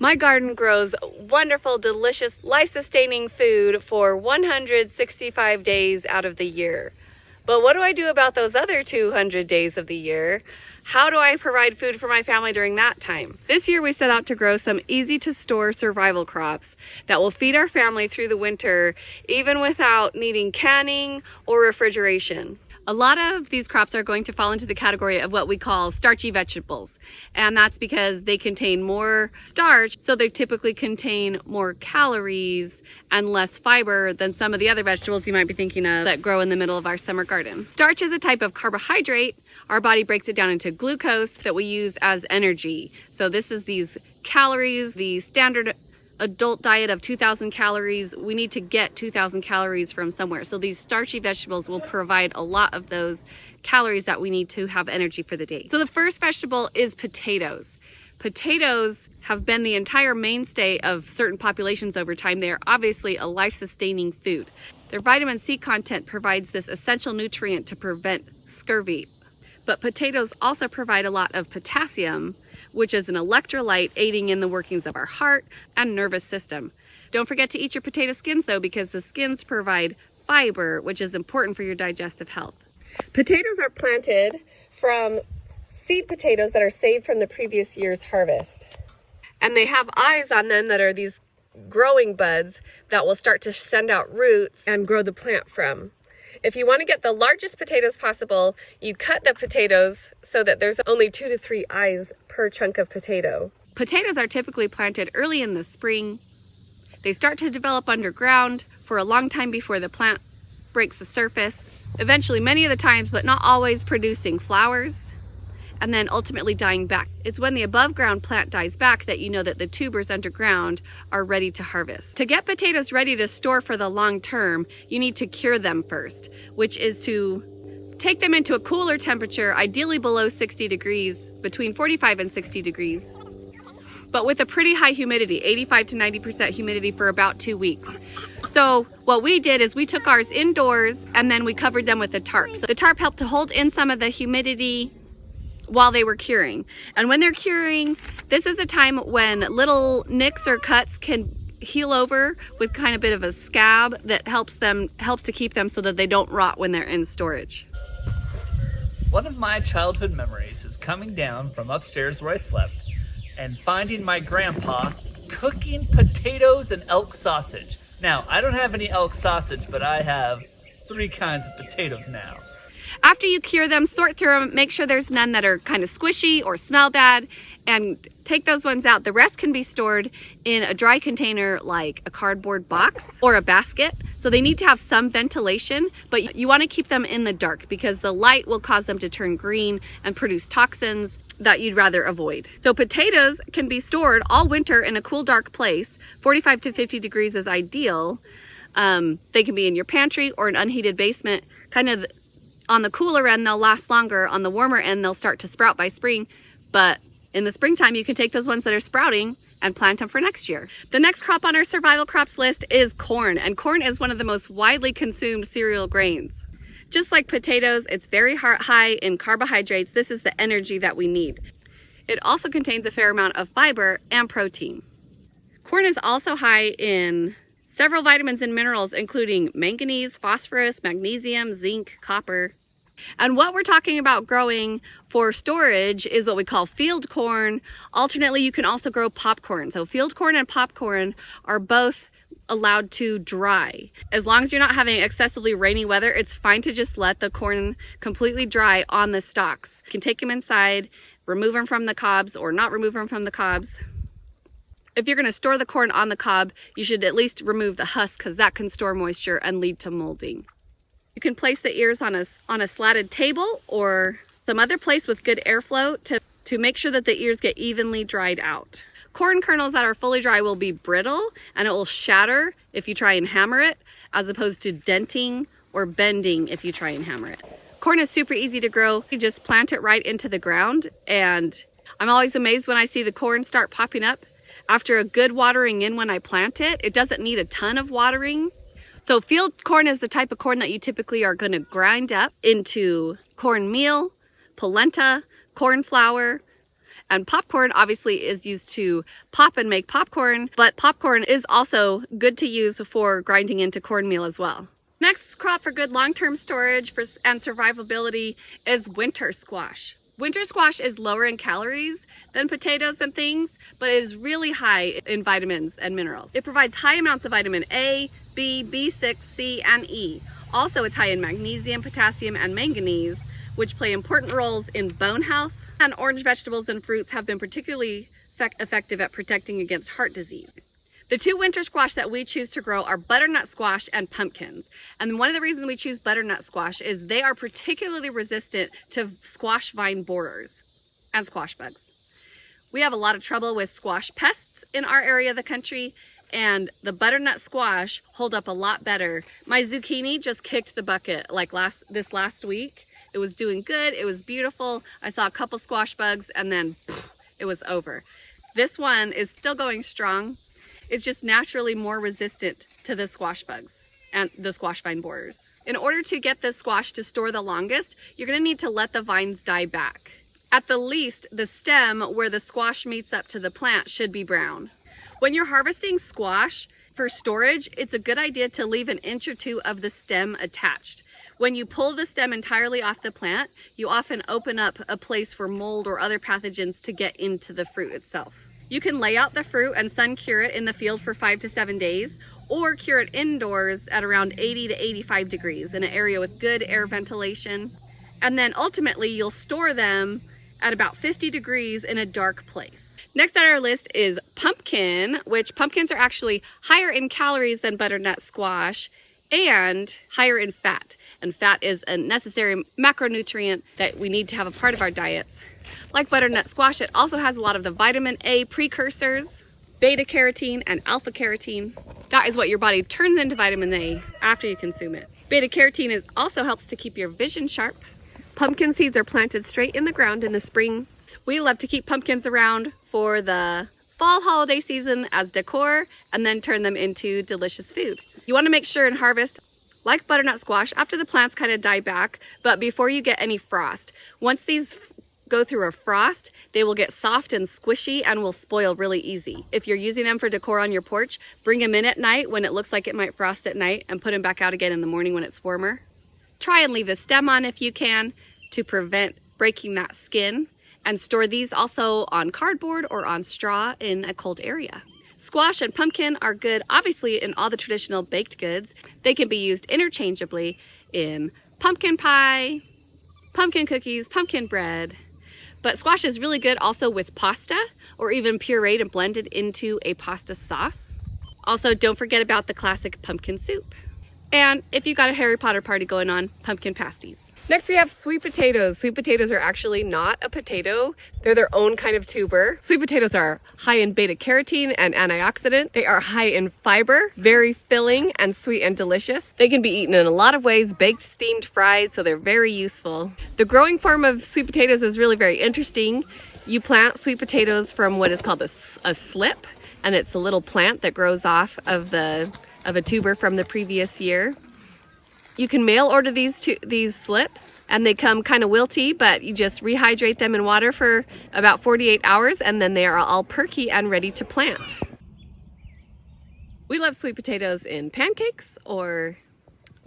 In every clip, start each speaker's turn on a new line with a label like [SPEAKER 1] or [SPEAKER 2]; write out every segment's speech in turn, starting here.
[SPEAKER 1] My garden grows wonderful, delicious, life-sustaining food for 165 days out of the year. But what do I do about those other 200 days of the year? How do I provide food for my family during that time? This year we set out to grow some easy-to-store survival crops that will feed our family through the winter, even without needing canning or refrigeration. A lot of these crops are going to fall into the category of what we call starchy vegetables. And that's because they contain more starch, so they typically contain more calories and less fiber than some of the other vegetables you might be thinking of that grow in the middle of our summer garden. Starch is a type of carbohydrate. Our body breaks it down into glucose that we use as energy. So this is these calories, the standard adult diet of 2,000 calories. We need to get 2,000 calories from somewhere. So these starchy vegetables will provide a lot of those calories that we need to have energy for the day. So the first vegetable is potatoes. Potatoes have been the entire mainstay of certain populations over time. They are obviously a life-sustaining food. Their vitamin C content provides this essential nutrient to prevent scurvy. But potatoes also provide a lot of potassium, which is an electrolyte aiding in the workings of our heart and nervous system. Don't forget to eat your potato skins though, because the skins provide fiber, which is important for your digestive health. Potatoes are planted from seed potatoes that are saved from the previous year's harvest. And they have eyes on them that are these growing buds that will start to send out roots and grow the plant from. If you want to get the largest potatoes possible, you cut the potatoes so that there's only 2 to 3 eyes per chunk of potato. Potatoes are typically planted early in the spring. They start to develop underground for a long time before the plant breaks the surface, eventually many of the times, but not always, producing flowers, and then ultimately dying back. It's when the above ground plant dies back that you know that the tubers underground are ready to harvest. To get potatoes ready to store for the long term, you need to cure them first, which is to take them into a cooler temperature, ideally below 60 degrees, between 45 and 60 degrees, but with a pretty high humidity, 85 to 90% humidity for about 2 weeks. So what we did is we took ours indoors and then we covered them with a tarp. So the tarp helped to hold in some of the humidity while they were curing. And when they're curing, this is a time when little nicks or cuts can heal over with kind of a bit of a scab that helps to keep them so that they don't rot when they're in storage.
[SPEAKER 2] One of my childhood memories is coming down from upstairs where I slept and finding my grandpa cooking potatoes and elk sausage. Now, I don't have any elk sausage, but I have 3 kinds of potatoes now.
[SPEAKER 1] After you cure them, sort through them, make sure there's none that are kind of squishy or smell bad, and take those ones out. The rest can be stored in a dry container like a cardboard box or a basket. So they need to have some ventilation, but you want to keep them in the dark because the light will cause them to turn green and produce toxins that you'd rather avoid. So potatoes can be stored all winter in a cool, dark place. 45 to 50 degrees is ideal. They can be in your pantry or an unheated basement. Kind of on the cooler end, they'll last longer. On the warmer end, they'll start to sprout by spring. But in the springtime, you can take those ones that are sprouting and plant them for next year. The next crop on our survival crops list is corn, and corn is one of the most widely consumed cereal grains. Just like potatoes, it's very high in carbohydrates. This is the energy that we need. It also contains a fair amount of fiber and protein. Corn is also high in several vitamins and minerals, including manganese, phosphorus, magnesium, zinc, copper. And what we're talking about growing for storage is what we call field corn. Alternately, you can also grow popcorn. So field corn and popcorn are both allowed to dry. As long as you're not having excessively rainy weather, it's fine to just let the corn completely dry on the stalks. You can take them inside, remove them from the cobs or not remove them from the cobs. If you're going to store the corn on the cob, you should at least remove the husk because that can store moisture and lead to molding. You can place the ears on a slatted table or some other place with good airflow to make sure that the ears get evenly dried out. Corn kernels that are fully dry will be brittle and it will shatter if you try and hammer it, as opposed to denting or bending if you try and hammer it. Corn is super easy to grow. You just plant it right into the ground, and I'm always amazed when I see the corn start popping up after a good watering in when I plant it. It doesn't need a ton of watering. So field corn is the type of corn that you typically are going to grind up into cornmeal, polenta, corn flour, And popcorn obviously is used to pop and make popcorn, but popcorn is also good to use for grinding into cornmeal as well. Next crop for good long-term storage and survivability is winter squash. Winter squash is lower in calories than potatoes and things, but it is really high in vitamins and minerals. It provides high amounts of vitamin A, B, B6, C, and E. Also, it's high in magnesium, potassium, and manganese, which play important roles in bone health. And orange vegetables and fruits have been particularly effective at protecting against heart disease. The two winter squash that we choose to grow are butternut squash and pumpkins. And one of the reasons we choose butternut squash is they are particularly resistant to squash vine borers and squash bugs. We have a lot of trouble with squash pests in our area of the country, and the butternut squash hold up a lot better. My zucchini just kicked the bucket like this last week. It was doing good, it was beautiful. I saw a couple squash bugs and then it was over. This one is still going strong. It's just naturally more resistant to the squash bugs and the squash vine borers. In order to get this squash to store the longest, you're gonna need to let the vines die back. At the least, the stem where the squash meets up to the plant should be brown. When you're harvesting squash for storage, it's a good idea to leave an inch or two of the stem attached. When you pull the stem entirely off the plant, you often open up a place for mold or other pathogens to get into the fruit itself. You can lay out the fruit and sun cure it in the field for 5 to 7 days, or cure it indoors at around 80 to 85 degrees in an area with good air ventilation. And then ultimately you'll store them at about 50 degrees in a dark place. Next on our list is pumpkin, which pumpkins are actually higher in calories than butternut squash and higher in fat. And fat is a necessary macronutrient that we need to have a part of our diets. Like butternut squash, it also has a lot of the vitamin A precursors, beta carotene and alpha carotene. That is what your body turns into vitamin A after you consume it. Beta carotene also helps to keep your vision sharp. Pumpkin seeds are planted straight in the ground in the spring. We love to keep pumpkins around for the fall holiday season as decor and then turn them into delicious food. You want to make sure and harvest like butternut squash after the plants kind of die back, but before you get any frost. Once these go through a frost, they will get soft and squishy and will spoil really easy. If you're using them for decor on your porch, bring them in at night when it looks like it might frost at night and put them back out again in the morning when it's warmer. Try and leave the stem on if you can to prevent breaking that skin, and store these also on cardboard or on straw in a cold area. Squash and pumpkin are good, obviously, in all the traditional baked goods. They can be used interchangeably in pumpkin pie, pumpkin cookies, pumpkin bread. But squash is really good also with pasta or even pureed and blended into a pasta sauce. Also, don't forget about the classic pumpkin soup. And if you've got a Harry Potter party going on, pumpkin pasties. Next we have sweet potatoes. Sweet potatoes are actually not a potato. They're their own kind of tuber. Sweet potatoes are high in beta carotene and antioxidant. They are high in fiber, very filling and sweet and delicious. They can be eaten in a lot of ways, baked, steamed, fried, so they're very useful. The growing form of sweet potatoes is really very interesting. You plant sweet potatoes from what is called a slip, and it's a little plant that grows off of a tuber from the previous year. You can mail order these slips, and they come kind of wilty, but you just rehydrate them in water for about 48 hours, and then they are all perky and ready to plant. We love sweet potatoes in pancakes or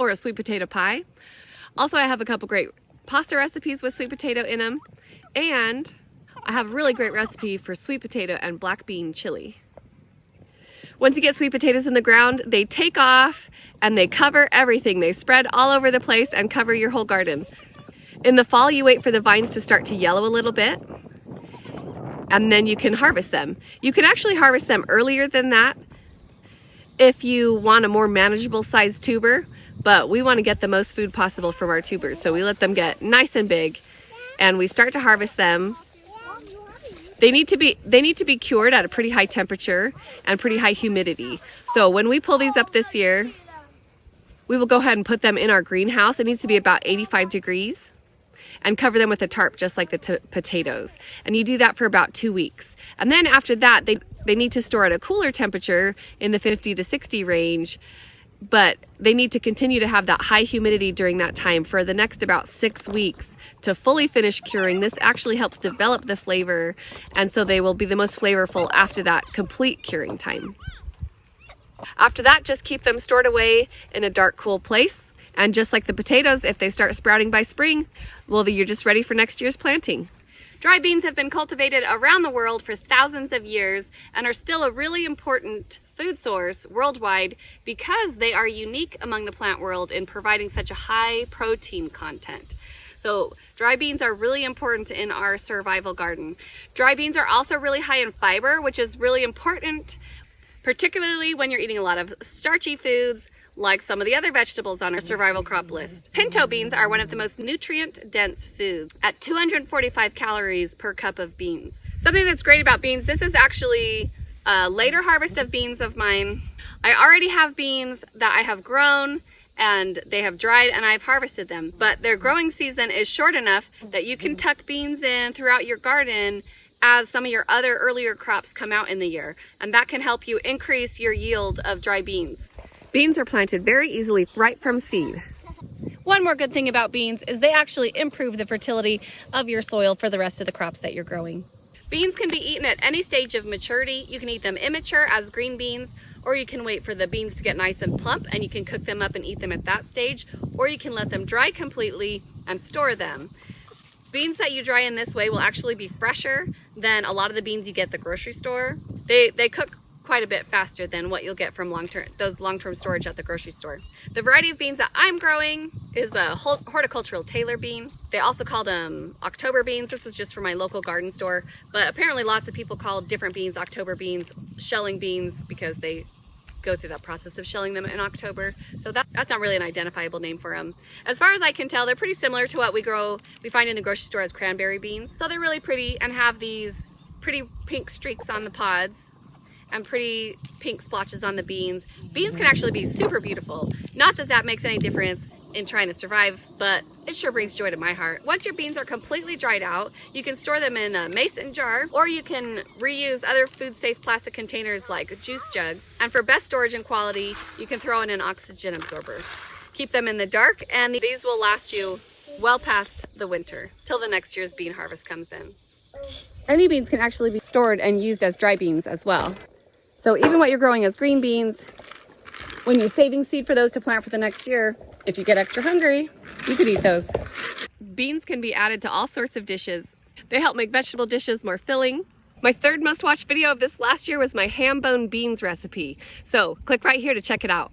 [SPEAKER 1] a sweet potato pie. Also, I have a couple great pasta recipes with sweet potato in them, and I have a really great recipe for sweet potato and black bean chili. Once you get sweet potatoes in the ground, they take off and they cover everything. They spread all over the place and cover your whole garden. In the fall, you wait for the vines to start to yellow a little bit, and then you can harvest them. You can actually harvest them earlier than that if you want a more manageable sized tuber, but we want to get the most food possible from our tubers. So we let them get nice and big, and we start to harvest them. They need to be cured at a pretty high temperature and pretty high humidity. So when we pull these up this year, we will go ahead and put them in our greenhouse. It needs to be about 85 degrees, and cover them with a tarp just like the potatoes. And you do that for about 2 weeks. And then after that, they need to store at a cooler temperature in the 50 to 60 range, but they need to continue to have that high humidity during that time for the next about 6 weeks to fully finish curing. This actually helps develop the flavor, and so they will be the most flavorful after that complete curing time. After that, just keep them stored away in a dark, cool place. And just like the potatoes, if they start sprouting by spring, well, you're just ready for next year's planting. Dry beans have been cultivated around the world for thousands of years and are still a really important food source worldwide because they are unique among the plant world in providing such a high protein content. So dry beans are really important in our survival garden. Dry beans are also really high in fiber, which is really important, particularly when you're eating a lot of starchy foods like some of the other vegetables on our survival crop list. Pinto beans are one of the most nutrient-dense foods at 245 calories per cup of beans. Something that's great about beans, this is actually a later harvest of beans of mine. I already have beans that I have grown and they have dried and I've harvested them, but their growing season is short enough that you can tuck beans in throughout your garden as some of your other earlier crops come out in the year, and that can help you increase your yield of dry beans. Beans are planted very easily right from seed. One more good thing about beans is they actually improve the fertility of your soil for the rest of the crops that you're growing. Beans can be eaten at any stage of maturity. You can eat them immature as green beans, or you can wait for the beans to get nice and plump and you can cook them up and eat them at that stage, or you can let them dry completely and store them. Beans that you dry in this way will actually be fresher than a lot of the beans you get at the grocery store. They cook quite a bit faster than what you'll get from long-term storage at the grocery store. The variety of beans that I'm growing is a horticultural Taylor bean. They also called them October beans. This was just for my local garden store, but apparently lots of people call different beans October beans, shelling beans, because they go through that process of shelling them in October. So that's not really an identifiable name for them. As far as I can tell, they're pretty similar to what we find in the grocery store as cranberry beans. So they're really pretty and have these pretty pink streaks on the pods and pretty pink splotches on the beans. Beans can actually be super beautiful. Not that that makes any difference in trying to survive, but it sure brings joy to my heart. Once your beans are completely dried out, you can store them in a mason jar, or you can reuse other food-safe plastic containers like juice jugs. And for best storage and quality, you can throw in an oxygen absorber. Keep them in the dark, and these will last you well past the winter, till the next year's bean harvest comes in. Any beans can actually be stored and used as dry beans as well. So even what you're growing as green beans, when you're saving seed for those to plant for the next year, if you get extra hungry, you could eat those. Beans can be added to all sorts of dishes. They help make vegetable dishes more filling. My third most watched video of this last year was my ham bone beans recipe. So click right here to check it out.